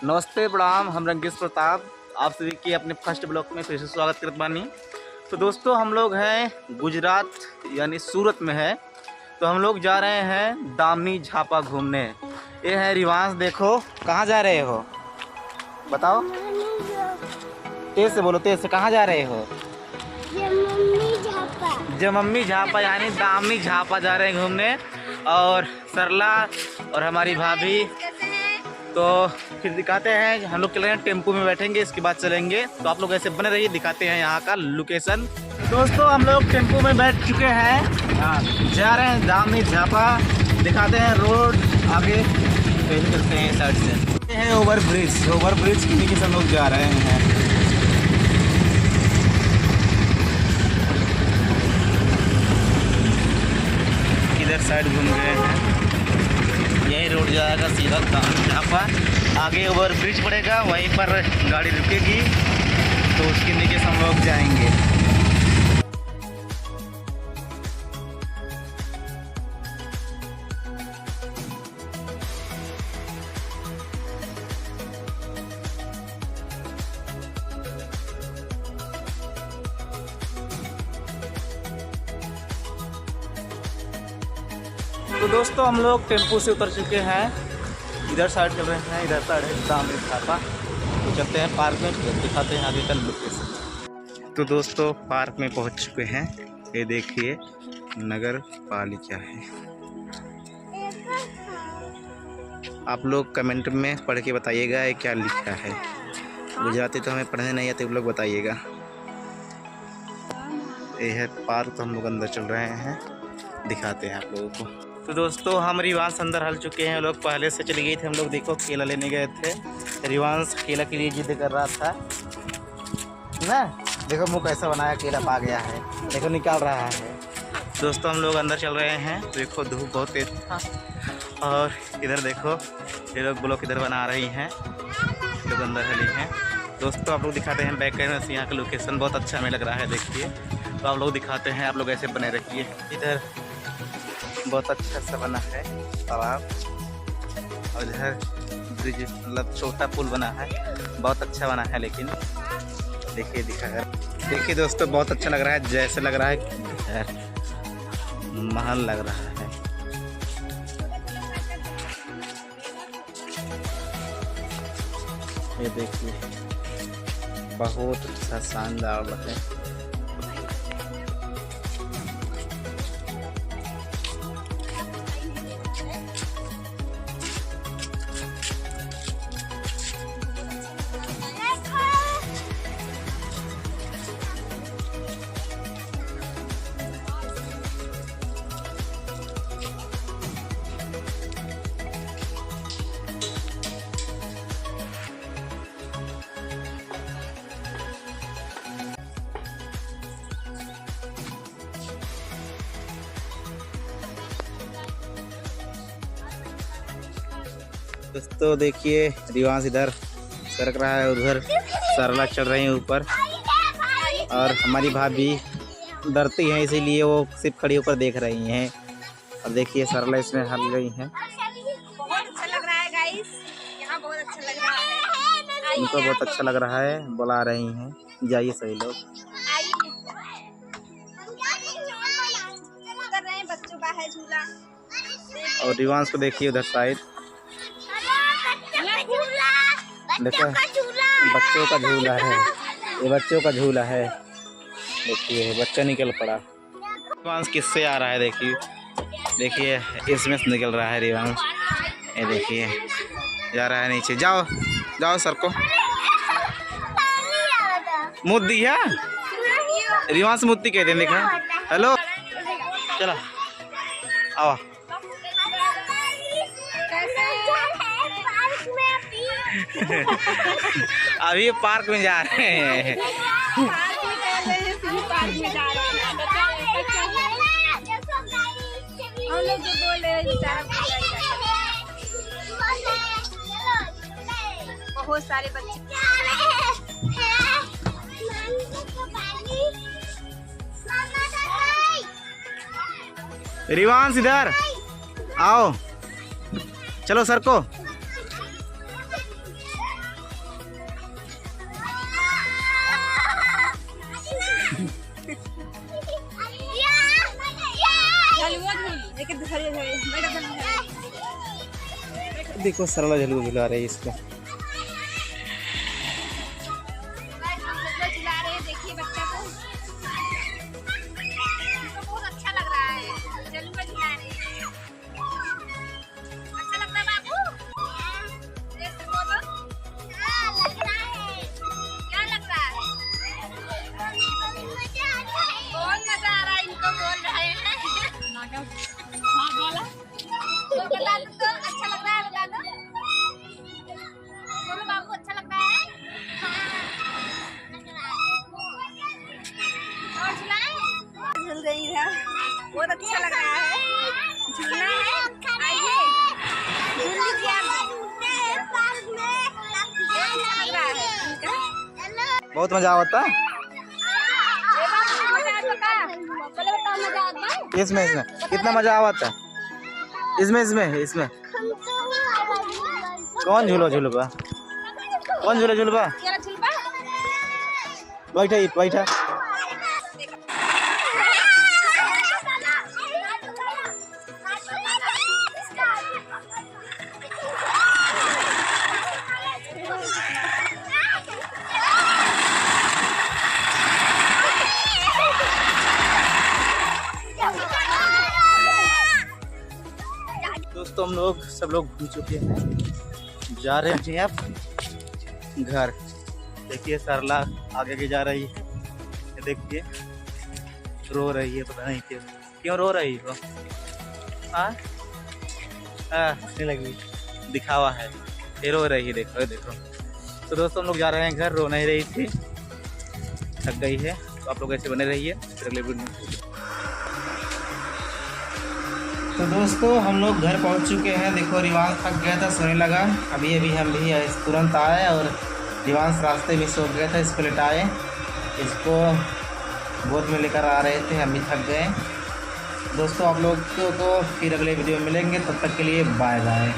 नमस्ते प्रणाम, हम रंगेश प्रताप आप सभी की अपने फर्स्ट ब्लॉग में फिर से स्वागत करत बानी। तो दोस्तों हम लोग हैं गुजरात यानी सूरत में है। तो हम लोग जा रहे हैं दामनी झापा घूमने। ये है रिवांश, देखो कहाँ जा रहे हो बताओ, तेज से बोलो, तेज से। कहाँ जा रहे हो? जमम्मी झापा यानी दामनी झापा जा रहे हैं घूमने। और सरला और हमारी भाभी। तो फिर दिखाते हैं, हम लोग चल रहे हैं टेम्पो में बैठेंगे, इसके बाद चलेंगे। तो आप लोग ऐसे बने रहिए, दिखाते हैं यहाँ का लोकेशन। दोस्तों हम लोग टेम्पो में बैठ चुके हैं, जा रहे हैं दामनी झापा। दिखाते हैं रोड आगे, फिर चलते हैं साइड से। ये है ओवर ब्रिज के नीचे से हम लोग जा रहे हैं। इधर साइड घूम गए हैं, यही रोड जाएगा सीधा दामनी झापा। आगे ओवर ब्रिज पड़ेगा, वहीं पर गाड़ी रुकेगी, तो उसके नीचे से हम लोग जाएंगे। तो दोस्तों हम लोग टेम्पो से उतर चुके हैं, इधर साइड चल रहे हैं, इधर साइड है दामनी झापा। तो चलते हैं पार्क में, दिखाते हैं आगे का लोकेशन। तो दोस्तों पार्क में पहुंच चुके हैं, ये देखिए नगर पालिका है। आप लोग कमेंट में पढ़ के बताइएगा ये क्या लिखा है। गुजराती तो हमें पढ़ने नहीं आते, आप लोग बताइएगा। ये है पार्क, तो हम लोग अंदर चल रहे हैं, दिखाते हैं आप लोगों को। तो दोस्तों हम रिवांश अंदर हल चुके हैं, लोग पहले से चले गए थे। हम लोग देखो केला लेने गए थे, रिवांश केला के लिए जिद कर रहा था ना। देखो मुंह कैसा बनाया, केला पा गया है, देखो निकाल रहा है। दोस्तों हम लोग अंदर चल रहे हैं, देखो धूप बहुत तेज था। और इधर देखो ये लोग ब्लॉक इधर बना रही हैं, लोग अंदर हली हैं। दोस्तों आप लोग दिखाते हैं बैक कैमरे से, यहाँ का लोकेशन बहुत अच्छा हमें लग रहा है, देखिए। तो आप लोग दिखाते हैं, आप लोग ऐसे बने रखिए। इधर बहुत अच्छा सा बना है तालाब, और इधर ब्रिज मतलब छोटा पुल बना है, बहुत अच्छा बना है। लेकिन देखिए देखिए दोस्तों बहुत अच्छा लग रहा है, जैसे लग रहा है महल लग रहा है। ये देखिए बहुत अच्छा शानदार है। दोस्तों देखिए रिवांश इधर सरक रहा है, उधर सरला चढ़ रही है ऊपर। और हमारी भाभी डरती हैं, इसीलिए वो सिर्फ खड़ी होकर देख रही हैं। और देखिए सरला इसमें हल गई हैं। बहुत अच्छा लग रहा है गाइस, यहाँ बहुत अच्छा लग रहा है। उनको बहुत अच्छा लग रहा है, बुला रही हैं, जाइए सही लोग। कर रहे हैं, बच्चों का है झूला। और रिवांश को देखिए उधर साइड, देखो बच्चों का झूला है, ये बच्चों का झूला है। देखिए बच्चा निकल पड़ा। रिवांश किससे आ रहा है, देखिए इसमें से निकल रहा है रिवांश। ये देखिए जा रहा है नीचे, जाओ जाओ सर को मुद्दी है, रिवांश मुद्दी कहते हैं। देखा हेलो चलो आओ। अभी पार्क में जा रहे हैं। बहुत सारे बच्चे रिवांश इधर आओ, चलो सर को लेकिन बैठो देखो सरला झूला झुला रही है इसको। झुला रहे हैं, देखिए बच्चा को बहुत अच्छा लग रहा है। झूला झुला रहे हैं, अच्छा लगता है बाबू। जैसे बोलो क्या लग रहा है? बहुत मजा आ रहा है, इनको बोल रहे हैं। हाँ बोला तो बता दो, तो अच्छा लग रहा है, बता दो। बोलो बाबू अच्छा लग रहा है। और झुलाएं? झूल रही है, बहुत अच्छा लग रहा है। झूलना है, आइए झूल लीजिए आप। अच्छा लग रहा है। बहुत मजा आता है इसमें। कितना मजा आता है इसमें कौन झूलो झूलबा? कौन झूला झूलबा? बैठा दोस्तों, हम लोग सब लोग घूम चुके हैं, जा रहे हैं अब घर। देखिए सरला आगे की जा रही है, देखिए रो रही है, पता नहीं क्यों रो रही है। हंसने लगी, दिखावा है, ये रो रही है, देखो। तो दोस्तों हम लोग जा रहे हैं घर, रो नहीं रही थी, थक गई है। तो आप लोग ऐसे बने रहिए, फिर अगले वीडियो में। तो दोस्तों हम लोग घर पहुंच चुके हैं। देखो रिवांश थक गया था, सोने लगा। अभी हम भी तुरंत आए और रिवांश रास्ते में सो गया था, इसको लिटाए, इसको गोद में लेकर आ रहे थे, हम भी थक गए। दोस्तों आप लोगों को फिर अगले वीडियो में मिलेंगे, तब तक के लिए बाय बाय।